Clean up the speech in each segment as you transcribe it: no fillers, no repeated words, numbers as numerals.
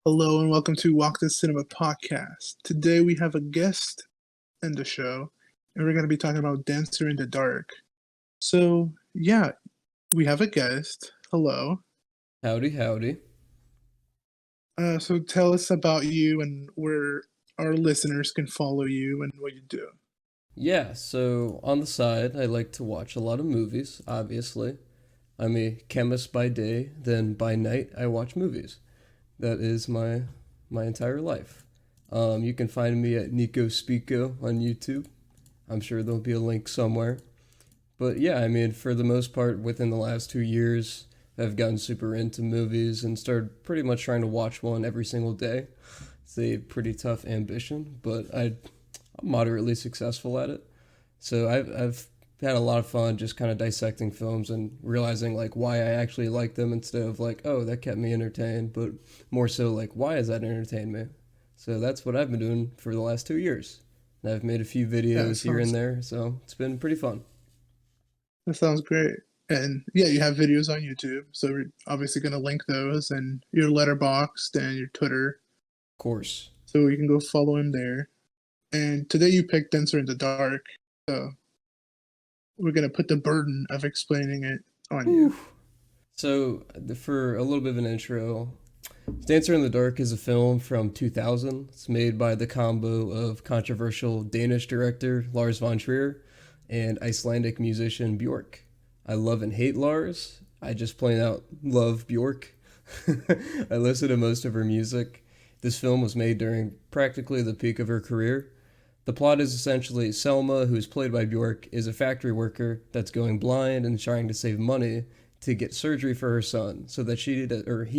Hello and welcome to Walk the Cinema podcast. Today we have a guest in the show, and we're going to be talking about Dancer in the Dark. So, yeah, we have a guest. Hello. Howdy, howdy. So tell us about you and where our listeners can follow you and what you do. Yeah, so on the side, I like to watch a lot of movies, obviously. I'm a chemist by day, then by night I watch movies. That is my entire life. You can find me at Neeko Speako on YouTube. I'm sure there'll be a link somewhere. But yeah, I mean, for the most part, within the last 2 years, I've gotten super into movies and started pretty much trying to watch one every single day. It's a pretty tough ambition, but I'm moderately successful at it. So I've had a lot of fun just kind of dissecting films and realizing like why I actually like them instead of like, oh, that kept me entertained, but more so like, why has that entertained me? So that's what I've been doing for the last 2 years. And I've made a few Yeah, videos here and there, so it's been pretty fun. Of that sounds great. And yeah, you have videos on YouTube, so we're obviously going to link those and your Letterboxd and your Twitter, course. so you can go follow him there. And today you picked Dancer in the Dark, so we're going to put the burden of explaining it on you. Whew. So, for a little bit of an intro, Dancer in the Dark is a film from 2000. It's made by the combo of controversial Danish director Lars von Trier and Icelandic musician Bjork. I love and hate Lars. I just plain out love Bjork. I listen to most of her music. This film was made during practically the peak of her career. The plot is essentially Selma, who's played by Bjork, is a factory worker that's going blind and trying to save money to get surgery for her son so that he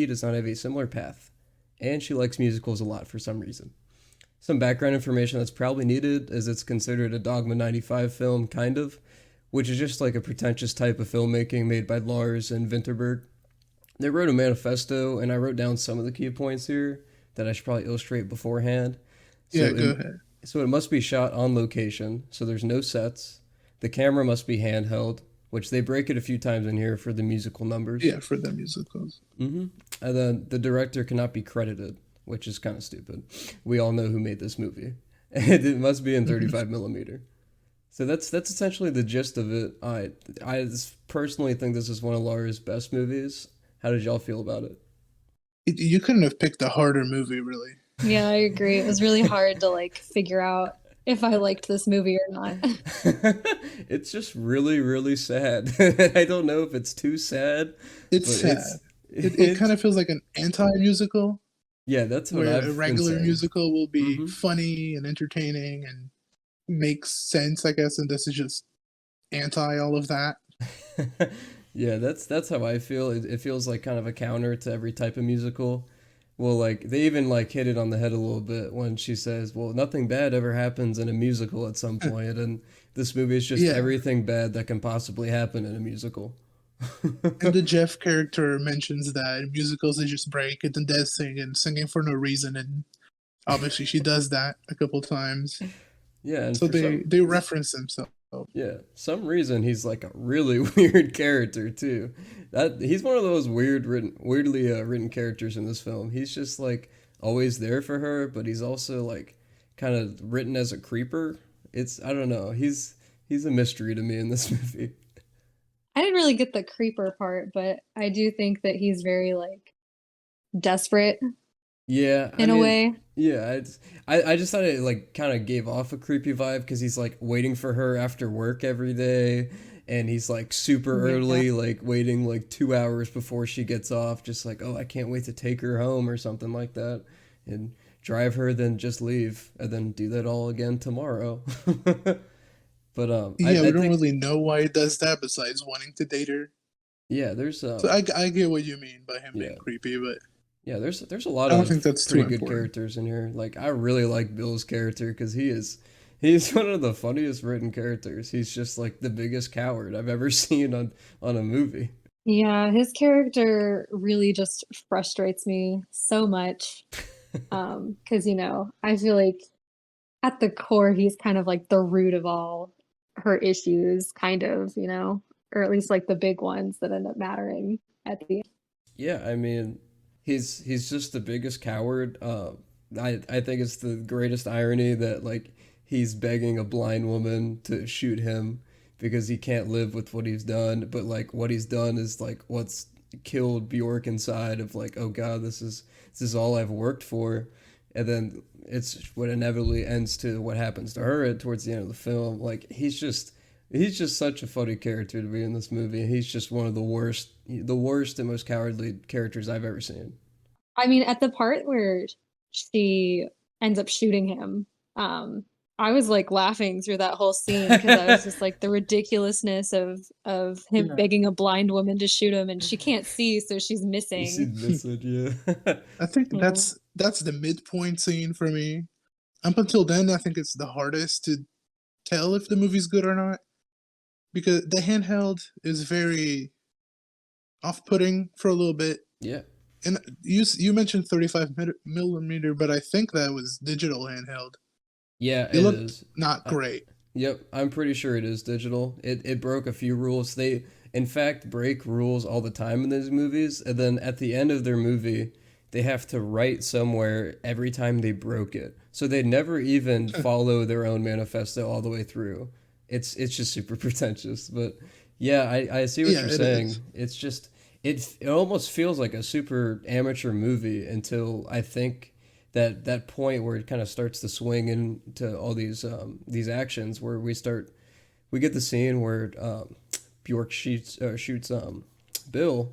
does not have a similar path. And she likes musicals a lot for some reason. Some background information that's probably needed as it's considered a Dogma 95 film, kind of, which is just like a pretentious type of filmmaking made by Lars and Vinterberg. They wrote a manifesto, and I wrote down some of the key points here that I should probably illustrate beforehand. Yeah, So go it, ahead. so it must be shot on location, so there's no sets. The camera must be handheld, which they break it a few times in here for the musical numbers. Yeah, for the musicals. And then the director cannot be credited, which is kind of stupid. We all know who made this movie. And it must be in 35 millimeter. So that's essentially the gist of it. I personally think this is one of Lara's best movies. How did y'all feel about it? You couldn't have picked a harder movie, really. Yeah, I agree. It was really hard to figure out if I liked this movie or not. It's just really, really sad. I don't know if it's too sad, It's but sad. It kind it's of feels like an anti-musical, yeah, that's what where a I've been regular saying. musical will be hmm funny and entertaining and makes sense, I guess, and this is just anti all of that. Yeah, that's how I feel. It feels like kind of a counter to every type of musical. Well, like they even like hit it on the head a little bit when she says, "Well, nothing bad ever happens in a musical at some point," and this movie is just Yeah, everything bad that can possibly happen in a musical. and the Jeff character mentions that in musicals they just break it and dancing and singing for no reason, and obviously she does that a couple times. Yeah, and So for they reference themselves. some reason he's like a really weird character too. That he's one of those weirdly written characters in this film. He's just like always there for her, but he's also like kind of written as a creeper. It's I don't know. He's a mystery to me in this movie. I didn't really get the creeper part, but I do think that he's very desperate Yeah, I in a mean, way. yeah, I just thought it like kind of gave off a creepy vibe because he's like waiting for her after work every day, and he's like super Yeah. early, like waiting like 2 hours before she gets off, just like, oh, I can't wait to take her home or something like that, and drive her, then just leave, and then do that all again tomorrow. But Yeah, I we don't think really know why he does that besides wanting to date her. yeah, there's So I get what you mean by him being yeah. creepy, but Yeah, there's a lot I don't think of that's too pretty good important. characters in here. Like I really like Bill's character because he's one of the funniest written characters. He's just like the biggest coward I've ever seen on a movie. Yeah, his character really just frustrates me so much. 'Cause I feel like at the core he's kind of like the root of all her issues, kind of, or at least like the big ones that end up mattering at the end. Yeah, I mean, he's just the biggest coward. I think it's the greatest irony that like he's begging a blind woman to shoot him because he can't live with what he's done, but like what he's done is like what's killed Bjork inside of like, oh god, this is all I've worked for. And then it's what inevitably ends to what happens to her towards the end of the film. Like he's just such a funny character to be in this movie. He's just one of the worst and most cowardly characters I've ever seen. I mean, at the part where she ends up shooting him, I was like laughing through that whole scene because I was just like the ridiculousness of him Yeah. begging a blind woman to shoot him, and she can't see, so she's You see missing. this, yeah. I think Yeah. that's the midpoint scene for me. Up until then, I think it's the hardest to tell if the movie's good or not because the handheld is very off-putting for a little bit. Yeah. And you mentioned 35 millimeter, but I think that was digital handheld. Yeah, It it looked is. not I, great. yep, I'm pretty sure it is digital. It broke a few rules. They in fact break rules all the time in these movies, and then at the end of their movie, they have to write somewhere every time they broke it. So they never even follow their own manifesto all the way through. It's just super pretentious, but yeah, I see what Yeah, you're it is. saying. It's just it almost feels like a super amateur movie until I think that point where it kind of starts to swing into all these actions where we get the scene where Bjork shoots Bill.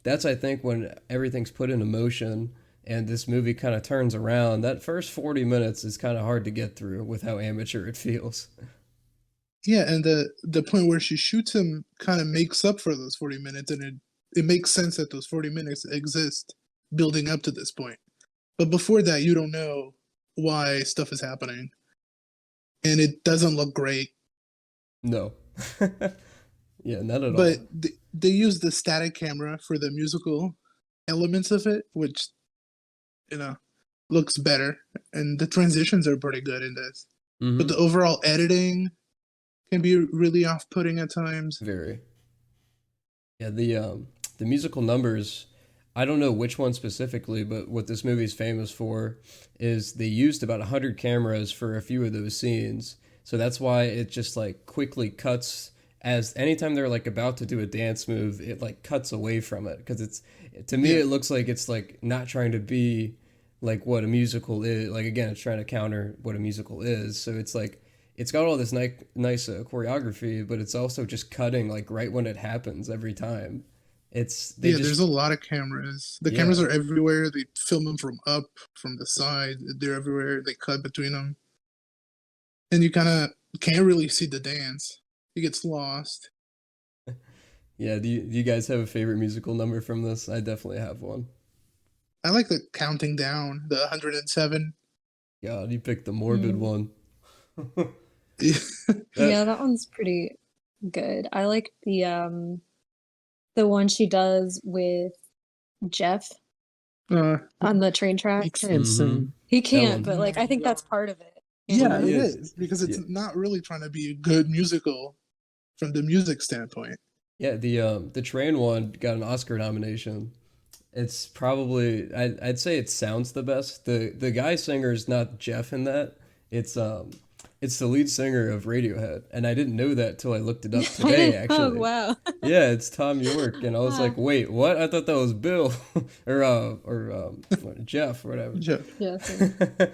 That's I think when everything's put into motion and this movie kind of turns around. That first 40 minutes is kind of hard to get through with how amateur it feels. Yeah, and the point where she shoots him kind of makes up for those 40 minutes, and it makes sense that those 40 minutes exist building up to this point. But before that, you don't know why stuff is happening, and it doesn't look great. No. Yeah, not at But all. they use the static camera for the musical elements of it, which you know looks better, and the transitions are pretty good in this. But the Mm-hmm. overall editing can be really off-putting at times. Very. Yeah, the musical numbers, I don't know which one specifically, but what this movie's famous for is they used about 100 cameras for a few of those scenes. So that's why it just like quickly cuts as anytime they're like about to do a dance move, it like cuts away from it because it's to me Yeah, it looks like it's like not trying to be like what a musical is. Like again, it's trying to counter what a musical is. So it's like it's got all this nice choreography, but it's also just cutting like right when it happens every time. It's they yeah. just There's a lot of cameras. The cameras yeah are everywhere. They film them from up, from the side. They're everywhere. They cut between them, and you kind of can't really see the dance. It gets lost. yeah. Do you guys have a favorite musical number from this? I definitely have one. I like the counting down, the 107. God, you picked the morbid Mm. one. Yeah, That that one's pretty good. I like the one she does with Jeff uh, on the train he tracks. can't mm-hmm. sing. He That can't, one. but like I think that's part of it, you Yeah, know? it Yeah, is because it's yeah, not really trying to be a good musical from the music standpoint. yeah. The train one got an Oscar nomination. It's probably I'd say it sounds the best. The guy singer is not Jeff in that. It's um it's the lead singer of Radiohead, and I didn't know that till I looked it up I today. didn't. Oh, Actually, wow. yeah, it's Tom York, and I was Ah, like, wait, what? I thought that was Bill or Jeff or whatever. Jeff. yes. Yeah.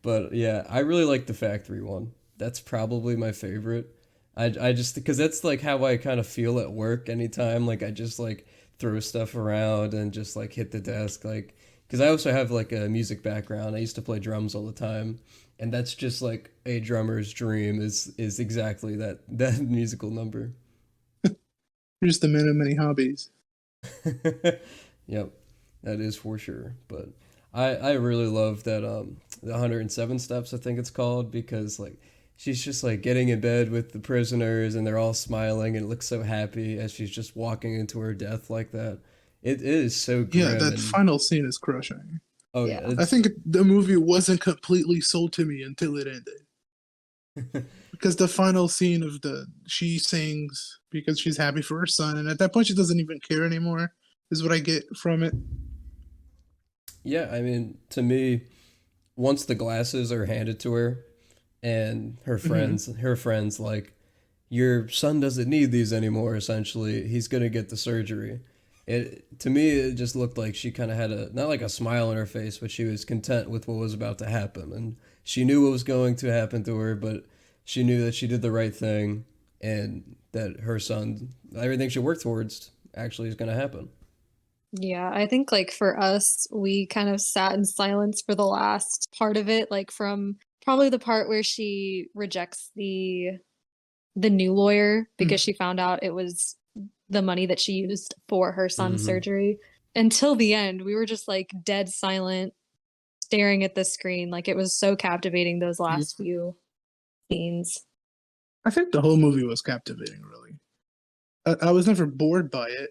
But yeah, I really like the Factory one. That's probably my favorite. I just because that's like how I kind of feel at work anytime like I just like throw stuff around and just like hit the desk like because I also have like a music background. I used to play drums all the time, and that's just like a drummer's dream is exactly that musical number. You're just a man of many hobbies. Yep, that is for sure. But I really love that the 107 steps I think it's called because like she's just like getting in bed with the prisoners and they're all smiling and it looks so happy as she's just walking into her death like that. It is so Yeah, grim that and final scene is crushing. oh yeah, Yeah. I it's think the movie wasn't completely sold to me until it ended. Because the final scene of the she sings because she's happy for her son, and at that point she doesn't even care anymore, is what I get from it. Yeah, I mean, to me, once the glasses are handed to her and Hmm. her friends like, your son doesn't need these anymore, essentially. He's going to get the surgery. It to me it just looked like she kind of had a not like a smile on her face, but she was content with what was about to happen, and she knew what was going to happen to her, but she knew that she did the right thing and that her son, everything she worked towards actually is going to happen. Yeah, I think like for us, we kind of sat in silence for the last part of it, like from probably the part where she rejects the new lawyer because she found out it was the money that she used for her son's Hmm. surgery. Until the end, we were just like dead silent, staring at the screen. Like it was so captivating those Yeah, last few scenes. I think the whole movie was captivating. Really, I was never bored by it.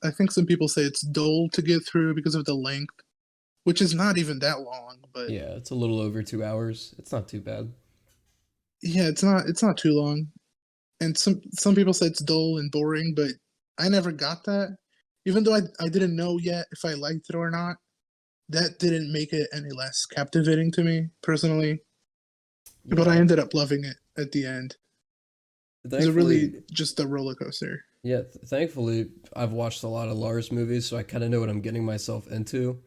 I think some people say it's dull to get through because of the length, which is not even that long. But Yeah, it's a little over 2 hours. It's not too bad. yeah, it's not too long. And some people say it's dull and boring, but I never got that. Even though I didn't know yet if I liked it or not, that didn't make it any less captivating to me personally. But I Yeah, ended up loving it at the end. It was really thankfully, just a roller coaster. yeah, thankfully, I've watched a lot of Lars movies, so I kind of know what I'm getting myself into.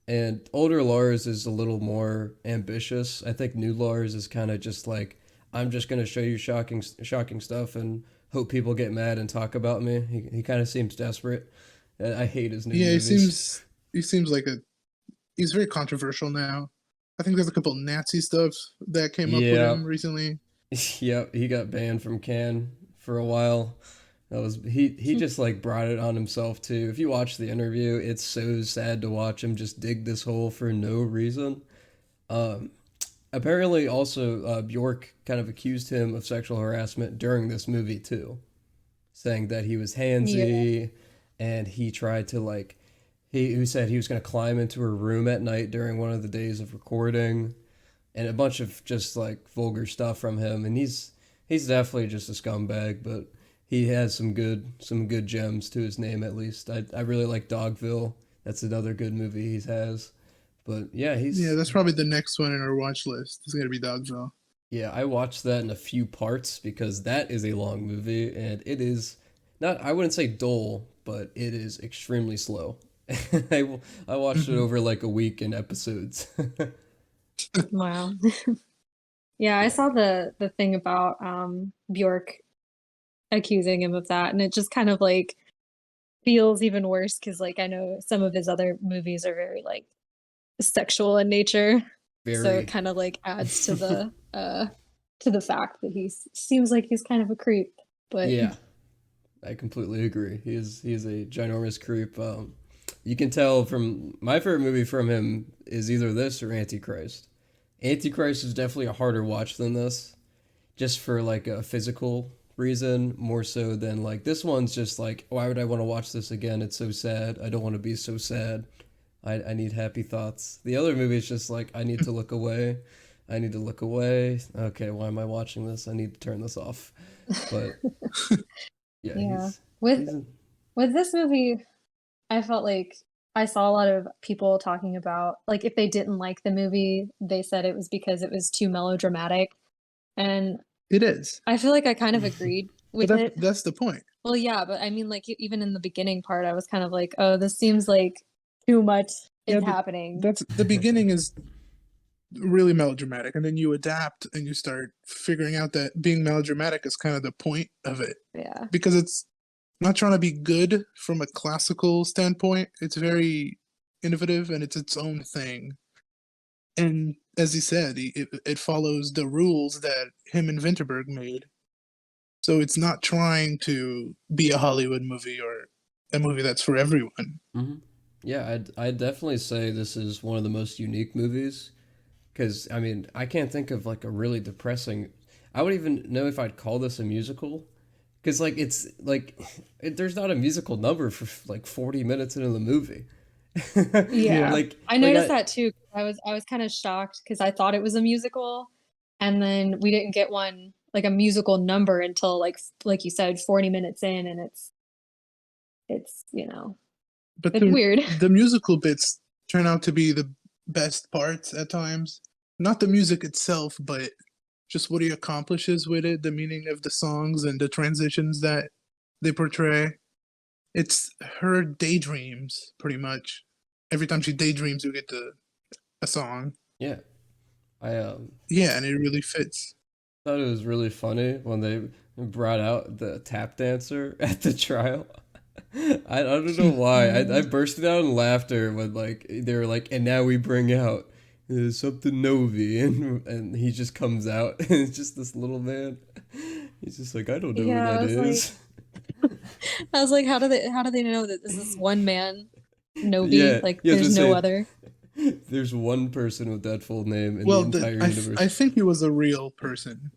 And older Lars is a little more ambitious. I think new Lars is kind of just like, I'm just gonna show you shocking stuff and hope people get mad and talk about me. He kind of seems desperate. And I hate his new Yeah, he movies. seems he seems like a he's very controversial now. I think there's a couple Nazi stuff that came up with Yeah, him recently. yep. He got banned from Cannes for a while. That was he just like brought it on himself too. If you watch the interview, it's so sad to watch him just dig this hole for no reason. Um, Apparently, also Bjork kind of accused him of sexual harassment during this movie too, saying that he was Yeah. handsy, and he tried to like he who said he was going to climb into her room at night during one of the days of recording, and a bunch of just like vulgar stuff from him. And he's definitely just a scumbag, but he has some good gems to his name at least. I really like Dogville. That's another good movie he has. But yeah, Yeah, he's that's probably the next one in our watch list. It's gonna be Dogville. yeah, I watched that in a few parts because that is a long movie and it is not, I wouldn't say dull, but it is extremely slow. I watched it Hmm. over like a week in episodes. Wow. Yeah, I Yeah. saw the thing about Bjork accusing him of that, and it just kind of like feels even worse because like I know some of his other movies are very like sexual in nature, so it Very. kind of like adds to the fact that seems like he's kind of a creep. But Yeah, I completely agree. He is a ginormous creep. You can tell from my favorite movie from him is either this or Antichrist. Antichrist is definitely a harder watch than this, just for like a physical reason more so than like this one's just like, why would I want to watch this again? It's so sad. I don't want to be so sad. I need happy thoughts. The other movie is just like, I need to look away. I need to look away. Okay, why am I watching this? I need to turn this off. But yeah, yeah, he's with he's with this movie, I felt like I saw a lot of people talking about like if they didn't like the movie, they said it was because it was too melodramatic, and It is, I feel like I kind of agreed but with it. that's the point. Well, yeah, but I mean, like, even in the beginning part, I was kind of like, "Oh, this seems like too much Yeah, is happening." that's the beginning is really melodramatic, and then you adapt and you start figuring out that being melodramatic is kind of the point of it Yeah. because it's not trying to be good from a classical standpoint. It's very innovative and it's its own thing. And as he said, it follows the rules that him and Vinterberg made. So it's not trying to be a Hollywood movie or a movie that's for everyone. hmm yeah, I'd definitely say this is one of the most unique movies because I mean I can't think of like a really depressing. I wouldn't even know if I'd call this a musical because like it's like there's not a musical number for like 40 minutes into the movie. Yeah. Yeah. like I like noticed I that too. I was kind of shocked because I thought it was a musical, and then we didn't get one like a musical number until like you said, 40 minutes in, and it's But it's weird. the musical bits turn out to be the best parts at times. Not the music itself, but just what he accomplishes with it, the meaning of the songs and the transitions that they portray. It's her daydreams, pretty much. Every time she daydreams, you get a song. Yeah, I Yeah, and it really fits. thought it was really funny when they brought out the tap dancer at the trial. I don't know why. I bursted out in laughter when like they were like, and now we bring out something Novi, and he just comes out, and it's just this little man. He's just like, I don't know Yeah, who I that was like, is. I was like, how do they know that this is one man, Novi? Yeah, Like, yeah. I was there's gonna no say, other. there's one person with that full name in the Well, entire I universe. think he was a real person.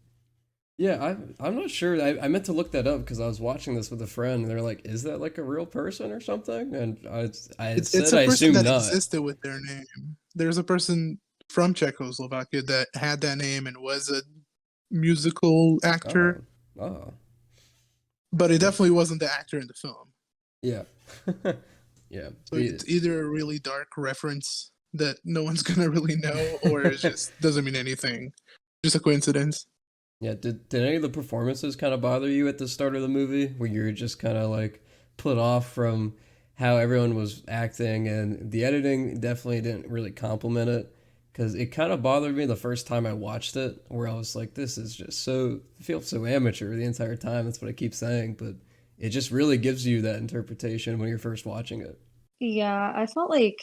Yeah, I'm not sure. I meant to look that up because I was watching this with a friend, and they're like, "Is that like a real person or something?" And I It's said a I person assume that not. existed with their name. There's a person from Czechoslovakia that had that name and was a musical actor, Oh, oh, but it yeah, definitely wasn't the actor in the film. yeah, yeah. So it's either a really dark reference that no one's gonna really know, or it just doesn't mean anything. Just a coincidence. Yeah, did any of the performances kind of bother you at the start of the movie, where you were just kind of like put off from how everyone was acting, and the editing definitely didn't really complement it, because it kind of bothered me the first time I watched it, where I was like, this is just so it feels so amateur the entire time. That's what I keep saying, but it just really gives you that interpretation when you're first watching it. Yeah, I felt like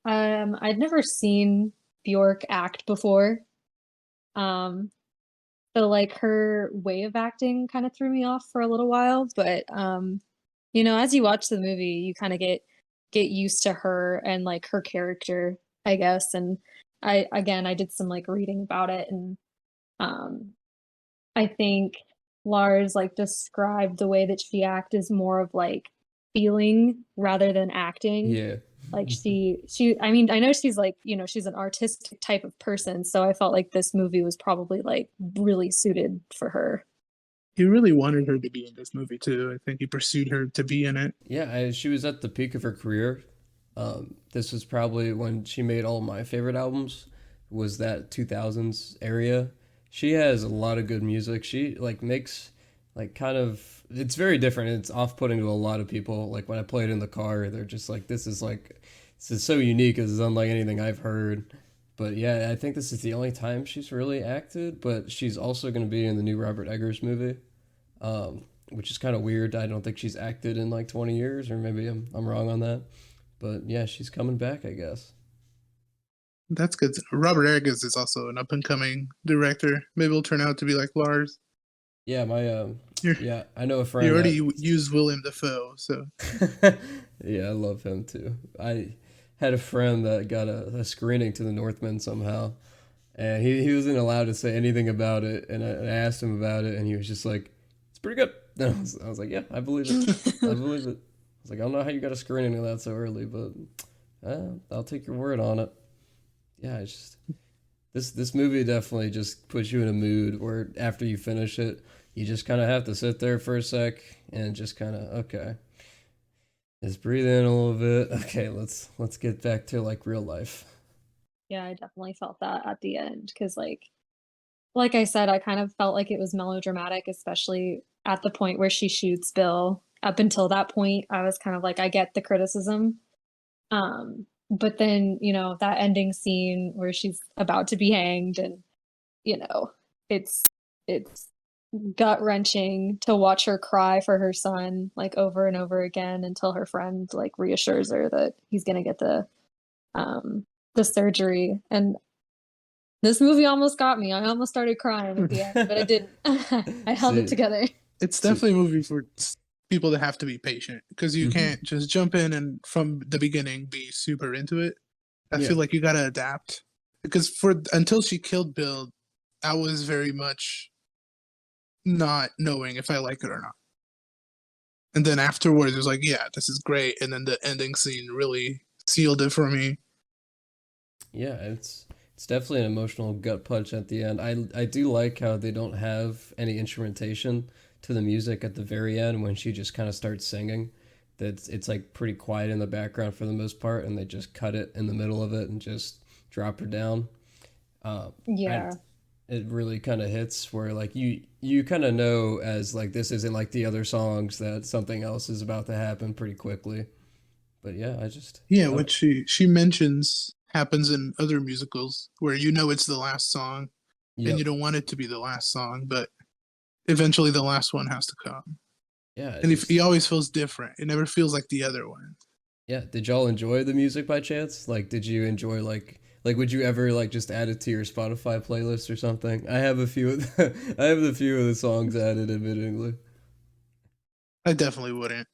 I'd never seen Bjork act before. Um, so like her way of acting kind of threw me off for a little while, but as you watch the movie, you kind of get used to her and like her character, I guess. And I did some like reading about it, and um I think Lars like described the way that she acts as more of like feeling rather than acting. Yeah. Like I mean, I know she's like, she's an artistic type of person, so I felt like this movie was probably like really suited for her. He really wanted her to be in this movie too. I think he pursued her to be in it. Yeah, she was at the peak of her career. This was probably when she made all my favorite albums. Was that 2000s area? She has a lot of good music. She like makes like kind of it's very different. It's off-putting to a lot of people. Like when I play it in the car, they're just like, this is so unique. This is unlike anything I've heard." But yeah, I think this is the only time she's really acted. But she's also going to be in the new Robert Eggers movie, which is kind of weird. I don't think she's acted in like 20 years, or maybe I'm wrong on that. But yeah, she's coming back, I guess. That's good. Robert Eggers is also an up and coming director. Maybe he'll turn out to be like Lars. Yeah, my You're, yeah, I know a you friend already that used William Dafoe, so yeah, I love him too. I had a friend that got a screening to the Northman somehow, and he wasn't allowed to say anything about it. And I asked him about it, and he was just like, "It's pretty good." And I was like, "Yeah, I believe it. I believe it." I was like, "I don't know how you got a screening of that so early, but I'll take your word on it." Yeah, it's just this movie definitely just puts you in a mood where after you finish it, you just kind of have to sit there for a sec and just kind of okay, just breathe in a little bit. Okay, let's get back to like real life. Yeah, I definitely felt that at the end because like I said, I kind of felt like it was melodramatic, especially at the point where she shoots Bill. Up until that point, I was kind of like, I get the criticism. But then, that ending scene where she's about to be hanged and, you know, it's it's gut-wrenching to watch her cry for her son like over and over again until her friend like reassures her that he's gonna get the surgery. And this movie almost got me. I almost started crying at the end, but I didn't. I held it See, together. it's see, definitely a movie for people that have to be patient because you hmm can't just jump in and from the beginning be super into it. I yeah, feel like you gotta adapt because for until she killed Bill, I was very much not knowing if I like it or not. And then afterwards, it was like, yeah, this is great. And then the ending scene really sealed it for me. yeah. It's definitely an emotional gut punch at the end. I do like how they don't have any instrumentation to the music at the very end when she just kind of starts singing. that it's like pretty quiet in the background for the most part, and they just cut it in the middle of it and just drop her down. And Yeah. it really kind of hits where like you kind of know as like this isn't like the other songs that something else is about to happen pretty quickly. But yeah, Yeah, I, what she mentions happens in other musicals where you know it's the last song and you yep, don't want it to be the last song, but eventually the last one has to come. yeah, And he always feels different. It never feels like the other one. yeah. Did y'all enjoy the music by chance? Like, did you enjoy like would you ever like just add it to your Spotify playlist or something? I have a few of I have a few of the songs added, admittingly. I definitely wouldn't.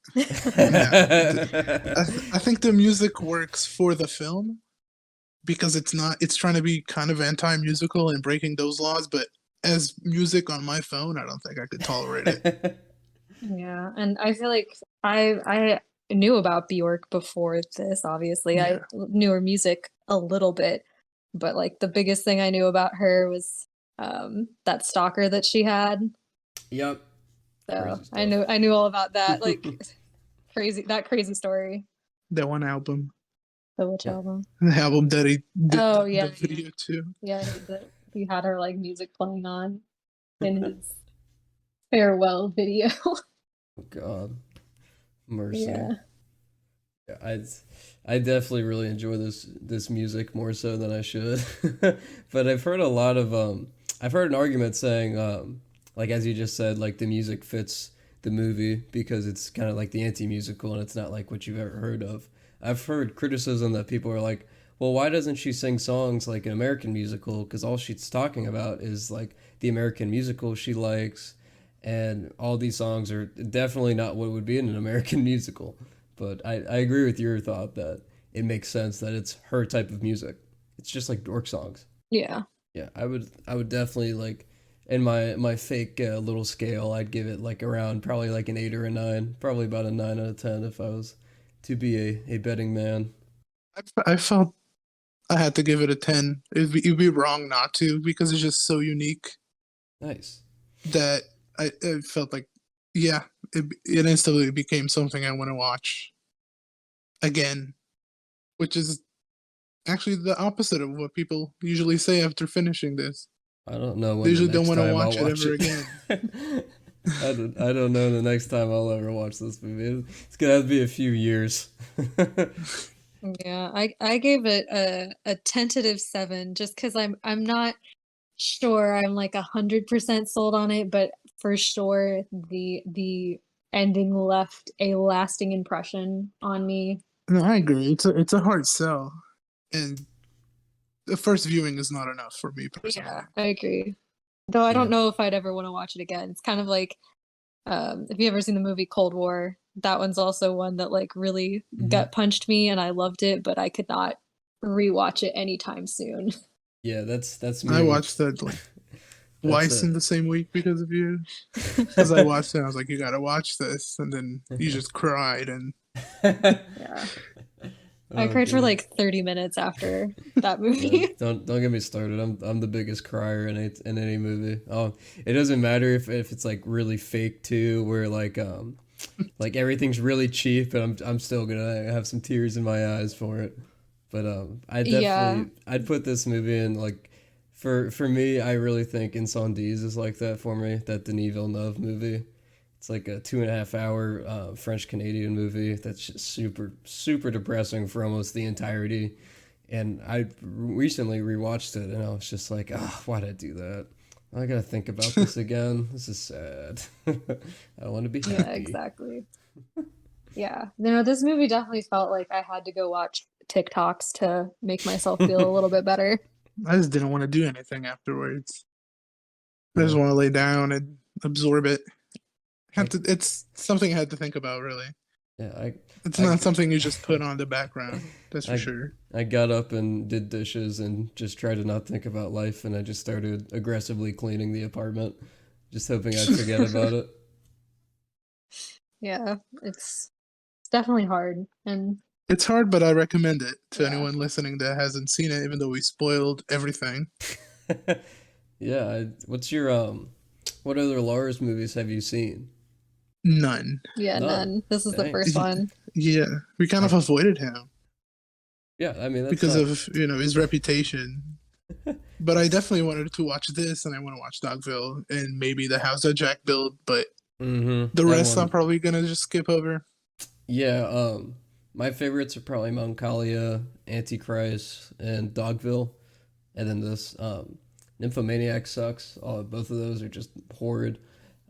No, I think the music works for the film because it's not. It's trying to be kind of anti-musical and breaking those laws, but as music on my phone, I don't think I could tolerate it. Yeah, and I feel like I knew about Bjork before this, obviously. I Yeah, knew her music a little bit, but like the biggest thing I knew about her was that stalker that she had. Yep, So crazy stuff. I knew all about that, like crazy story. that one album, The Witch Yeah. album. the album that he did Oh the yeah, yeah. video to. Yeah, he had her like music playing on in his farewell video. Oh God, mercy. Yeah. Yeah, I definitely really enjoy this music more so than I should. But I've heard a lot of I've heard an argument saying like as you just said like the music fits the movie because it's kind of like the anti-musical and it's not like what you've ever heard of. I've heard criticism that people are like, "Well, why doesn't she sing songs like an American musical because all she's talking about is like the American musical she likes and all these songs are definitely not what would be in an American musical." But I agree with your thought that it makes sense that it's her type of music. It's just like dork songs. Yeah. Yeah, I would definitely like in my fake little scale, I'd give it like around probably like an 8 or a 9, probably about a 9 out of 10 if I was to be a betting man. I felt I had to give it a 10. It'd be wrong not to because it's just so unique Nice. that I felt like, yeah, it instantly became something I want to watch again, which is actually the opposite of what people usually say after finishing this. I don't know They when the usually don't next want to time I'll watch it watch ever it. again. I don't know the next time I'll ever watch this movie. It's gonna have to be a few years. Yeah, I gave it a tentative 7 just because I'm not sure I'm like 100% sold on it, but for sure the ending left a lasting impression on me. No, I agree. It's a hard sell, and the first viewing is not enough for me personally. Yeah, I agree. Though I Yeah. don't know if I'd ever want to watch it again. It's kind of like if you ever seen the movie Cold War, that one's also one that like really Hmm. gut punched me and I loved it, but I could not rewatch it anytime soon. Yeah, that's I me watched with that like that's twice it. in the same week because of you. Because I watched it, I was like, "You gotta watch this," and then you just cried, and Yeah. I Oh cried for god. like 30 minutes after that No, movie. don't get me started. I'm the biggest crier in any movie. Oh, it doesn't matter if it's like really fake too, where like everything's really cheap, and I'm still gonna have some tears in my eyes for it. But Yeah. I'd put this movie in like for me. I really think Incendies is like that for me. That Denis Villeneuve movie. It's like a 2.5 hour French Canadian movie that's just super depressing for almost the entirety. And I recently rewatched it, and I was just like, oh, why'd I do that? I gotta think about this again. This is sad. I want to be Yeah, happy. exactly. Yeah. No, this movie definitely felt like I had to go watch TikToks to make myself feel a little bit better. I just didn't want to do anything afterwards. I just Yeah, want to lay down and absorb it. Have I to. It's something I had to think about. Really, yeah it's I not something you just put on the background. That's for I sure. I got up and did dishes and just tried to not think about life, and I just started aggressively cleaning the apartment, just hoping I'd forget about it. Yeah, it's definitely hard. And It's hard, but I recommend it to yeah. anyone listening that hasn't seen it, even though we spoiled everything. Yeah, what's your what other Lars movies have you seen? None. Yeah, None. none. This is the Dang. first one. Yeah, we kind of avoided him Yeah, I mean that's because not. of his reputation. But I definitely wanted to watch this, and I want to watch Dogville and maybe the House of Jack build. But the That rest I'm one. probably gonna just skip over. Yeah. My favorites are probably Melancholia, Antichrist, and Dogville, and then this. Nymphomaniac sucks. Both of those are just horrid.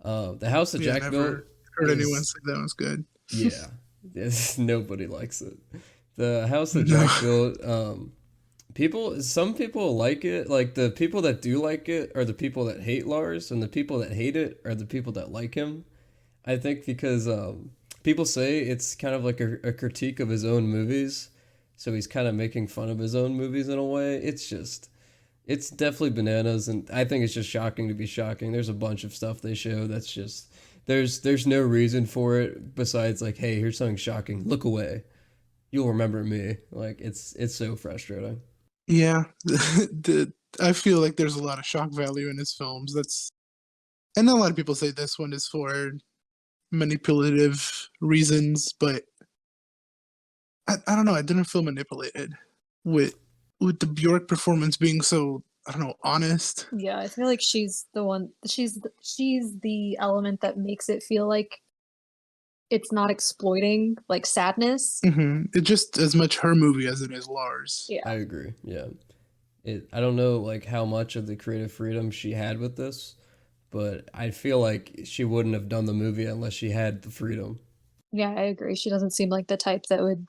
The House of Yeah, Jack built never heard anyone is say that one's good. yeah. Nobody likes it. The House of No. Jack built. Some people like it. Like the people that do like it are the people that hate Lars, and the people that hate it are the people that like him. I think because people say it's kind of like a critique of his own movies, so he's kind of making fun of his own movies in a way. It's definitely bananas, and I think it's just shocking to be shocking. There's a bunch of stuff they show that's just there's no reason for it besides like, hey, here's something shocking. Look away. You'll remember me. Like it's so frustrating. Yeah, I feel like there's a lot of shock value in his films. And a lot of people say this one is for manipulative reasons, but I don't know. I didn't feel manipulated with the Bjork performance being so, I don't know, honest. Yeah, I feel like she's the one. She's the element that makes it feel like it's not exploiting like sadness. It's just as much her movie as it is Lars. Yeah. I agree. Yeah. I don't know like how much of the creative freedom she had with this, but I feel like she wouldn't have done the movie unless she had the freedom. Yeah, I agree. She doesn't seem like the type that would,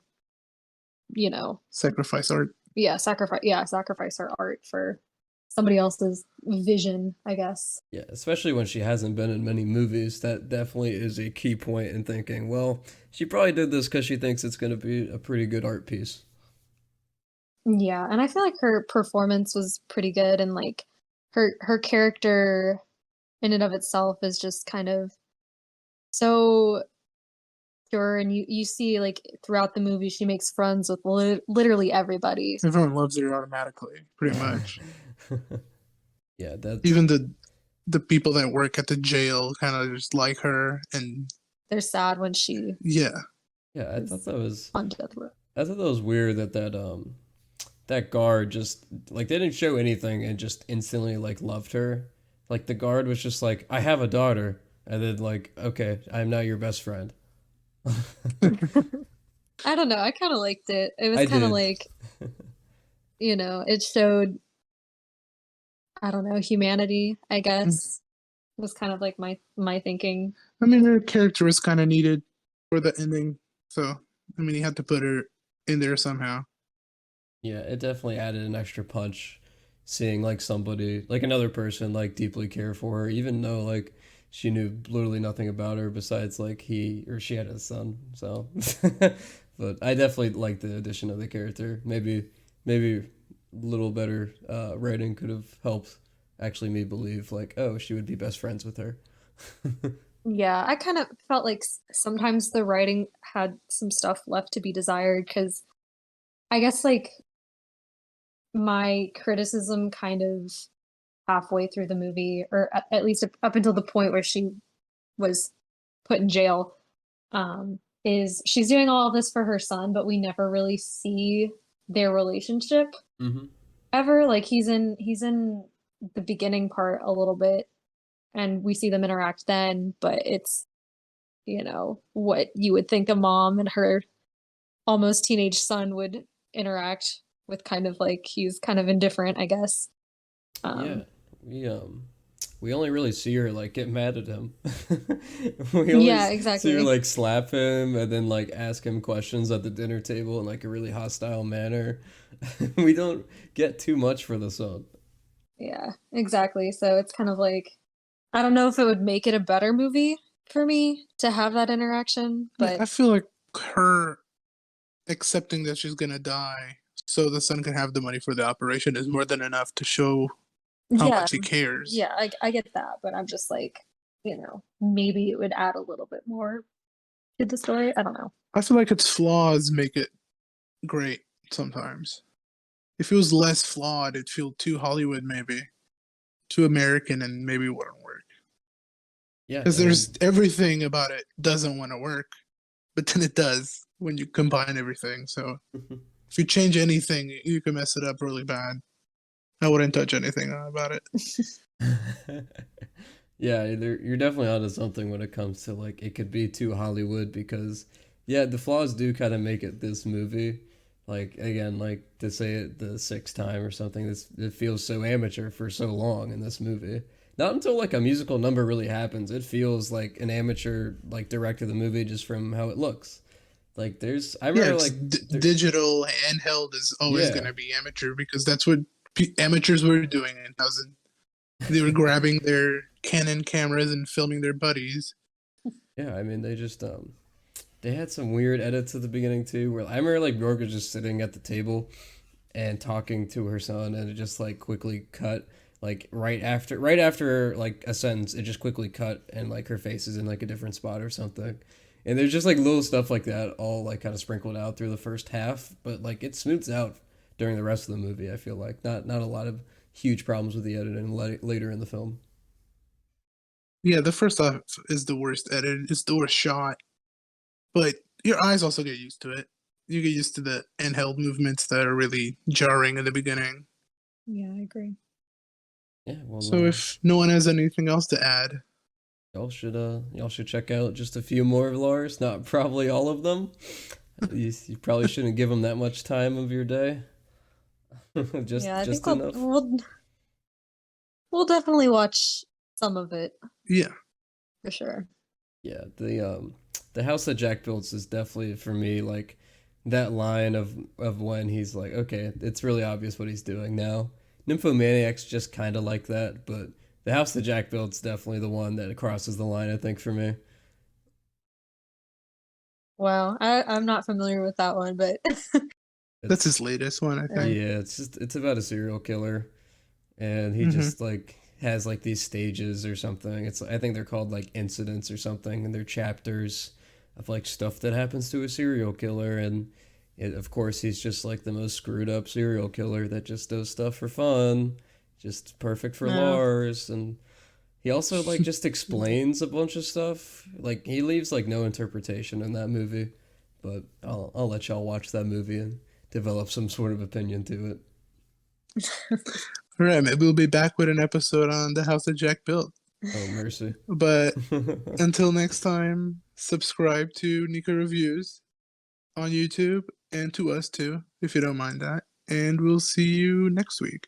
you know, Sacrifice art. sacrifice her art for somebody else's vision, I guess. Yeah, especially when she hasn't been in many movies. That definitely is a key point in thinking, well, she probably did this because she thinks it's going to be a pretty good art piece. Yeah, and I feel like her performance was pretty good, and like her character in and of itself is just kind of so pure, and you see like throughout the movie she makes friends with literally everybody. Everyone loves her automatically, pretty much. Yeah, that's Even the people that work at the jail kind of just like her, and They're sad when she yeah, yeah. I thought is that was on death row. I thought that was weird that guard just like they didn't show anything and just instantly like loved her. Like the guard was just like, I have a daughter, and then like, okay, I'm now your best friend. I don't know. I kind of liked it. It was I kind of did. like, it showed, I don't know, humanity, I guess. Was kind of like my thinking. I mean, her character was kind of needed for the ending, so I mean, he had to put her in there somehow. Yeah, it definitely added an extra punch seeing like somebody, like another person, like deeply care for her, even though like she knew literally nothing about her besides like he or she had a son. So, but I definitely like the addition of the character. Maybe a little better writing could have helped actually me believe like, oh, she would be best friends with her. Yeah, I kind of felt like sometimes the writing had some stuff left to be desired because I guess like my criticism kind of halfway through the movie, or at least up until the point where she was put in jail, is she's doing all of this for her son, but we never really see their relationship Hmm. ever. Like he's in the beginning part a little bit, and we see them interact then, but it's what you would think a mom and her almost teenage son would interact with, kind of like he's kind of indifferent, I guess. Yeah, Um, we only really see her like get mad at him. We only yeah, see her exactly. like slap him and then like ask him questions at the dinner table in like a really hostile manner. We don't get too much for the son. Yeah, exactly. So it's kind of like I don't know if it would make it a better movie for me to have that interaction, Yeah, but I feel like her accepting that she's gonna die so the son can have the money for the operation is more than enough to show how yeah, much he cares. yeah, I get that, but I'm just like, maybe it would add a little bit more to the story. I don't know. I feel like its flaws make it great sometimes. If it was less flawed, it'd feel too Hollywood, maybe too American, and maybe it wouldn't work. Yeah, Because there's and everything about it doesn't want to work, but then it does when you combine everything. So if you change anything, you can mess it up really bad. I wouldn't touch anything about it. yeah, you're definitely onto something when it comes to like it could be too Hollywood because yeah, the flaws do kind of make it this movie. Like again, like to say it the sixth time or something, it feels so amateur for so long in this movie. Not until like a musical number really happens, it feels like an amateur like directed the movie just from how it looks. Like I Yeah, remember because like digital handheld is always going yeah. to be amateur because that's what amateurs were doing in 2000. They were grabbing their Canon cameras and filming their buddies. Yeah, I mean they had some weird edits at the beginning too where I remember like Bjork was just sitting at the table and talking to her son and it just like quickly cut like right after like a sentence it just quickly cut and like her face is in like a different spot or something. And there's just like little stuff like that all like kind of sprinkled out through the first half, but like it smooths out during the rest of the movie, I feel like. Not a lot of huge problems with the editing later in the film. Yeah, the first off is the worst edit. It's the worst shot, but your eyes also get used to it. You get used to the handheld movements that are really jarring in the beginning. Yeah, I agree. Yeah, well So if no one has anything else to add, y'all should check out just a few more of Lars, not probably all of them. You probably shouldn't give them that much time of your day. Yeah, I think Just enough. we'll definitely watch some of it yeah, for sure. Yeah, the house that Jack builds is definitely for me like that line of when he's like, okay, it's really obvious what he's doing now. Nymphomaniac's just kind of like that, but the house that Jack builds definitely the one that crosses the line, I think, for me. Wow, I'm not familiar with that one, but that's his It's latest one, I yeah. think. yeah, it's about a serial killer, and he Hmm. just like has like these stages or something. It's I think they're called like incidents or something, and they're chapters of like stuff that happens to a serial killer, and of course he's just like the most screwed up serial killer that just does stuff for fun, just perfect for No. Lars, and he also like just Yeah. explains a bunch of stuff. Like he leaves like no interpretation in that movie, but I'll let y'all watch that movie and develop some sort of opinion to it. All right, maybe we'll be back with an episode on the house that Jack built. Oh mercy. But until next time, subscribe to Neeko Reviews on YouTube and to us too, if you don't mind that. And we'll see you next week.